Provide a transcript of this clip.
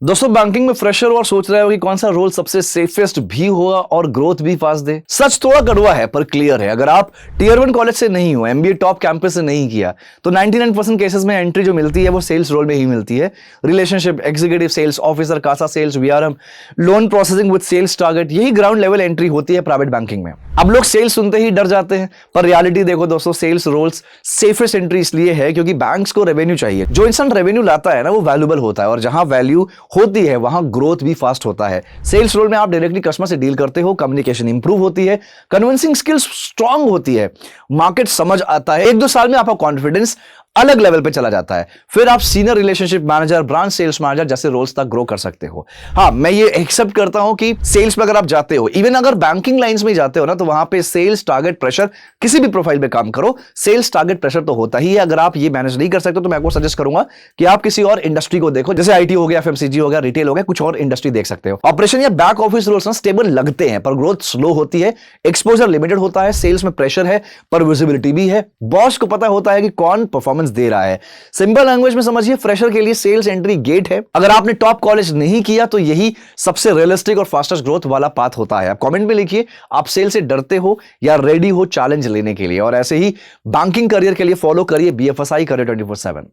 दोस्तों बैंकिंग में फ्रेशर और सोच रहे हो कि कौन सा रोल सबसे सेफेस्ट भी होगा और ग्रोथ भी फास्ट दे। सच थोड़ा कड़वा है पर क्लियर है। अगर आप टियर 1 कॉलेज से नहीं हो, एमबीए टॉप कैंपस से नहीं किया, तो 99% केसेस में एंट्री जो मिलती है वो सेल्स रोल में ही मिलती है। Relationship executive sales officer, CASA sales, VRM, loan processing with sales target, यही ग्राउंड लेवल एंट्री होती है प्राइवेट बैंकिंग में। अब लोग सेल्स सुनते ही डर जाते हैं, पर रियलिटी देखो दोस्तों, सेल्स रोल्स सेफेस्ट एंट्री इसलिए है क्योंकि बैंक्स को रेवेन्यू चाहिए। जो इंसान रेवेन्यू लाता है ना, वो वैल्यूएबल होता है, और जहां वैल्यू होती है वहां ग्रोथ भी फास्ट होता है। सेल्स रोल में आप डायरेक्टली कस्टमर से डील करते हो, कम्युनिकेशन इंप्रूव होती है, कन्विंसिंग स्किल्स स्ट्रांग होती है, मार्केट समझ आता है। 1-2 साल में आपका कॉन्फिडेंस अलग लेवल पे चला जाता है। फिर आप senior relationship manager, branch sales manager जैसे रोल्स तक ग्रो कर सकते हो। हाँ, मैं ये एक्सेप्ट करता हूं कि सेल्स में अगर आप जाते हो, इवन अगर बैंकिंग लाइंस में जाते हो ना, तो वहां पे सेल्स टारगेट प्रेशर, किसी भी प्रोफाइल पे काम करो, सेल्स टारगेट प्रेशर तो होता ही है। अगर आप ये मैनेज नहीं कर सकते तो मैं आपको सजेस्ट करूंगा कि आप किसी और इंडस्ट्री को देखो, जैसे आईटी हो गया, एफएमसीजी हो गया, रिटेल हो गया, कुछ और इंडस्ट्री देख सकते हो। ऑपरेशन या बैक ऑफिस रोल्स ना स्टेबल लगते हैं पर ग्रोथ स्लो होती है, एक्सपोजर लिमिटेड होता है, सेल्स में प्रेशर है पर विजिबिलिटी भी है, बॉस को पता होता है कि कौन परफॉर्मेंस दे रहा है। सिंपल लैंग्वेज में समझिए, फ्रेशर के लिए सेल्स एंट्री गेट है। अगर आपने टॉप कॉलेज नहीं किया तो यही सबसे रियलिस्टिक और फास्टेस्ट ग्रोथ वाला पाथ होता है। आप कमेंट में लिखिए, आप सेल से डरते हो या रेडी हो चैलेंज लेने के लिए। और ऐसे ही बैंकिंग करियर के लिए फॉलो करिए BFSI Career 24/7।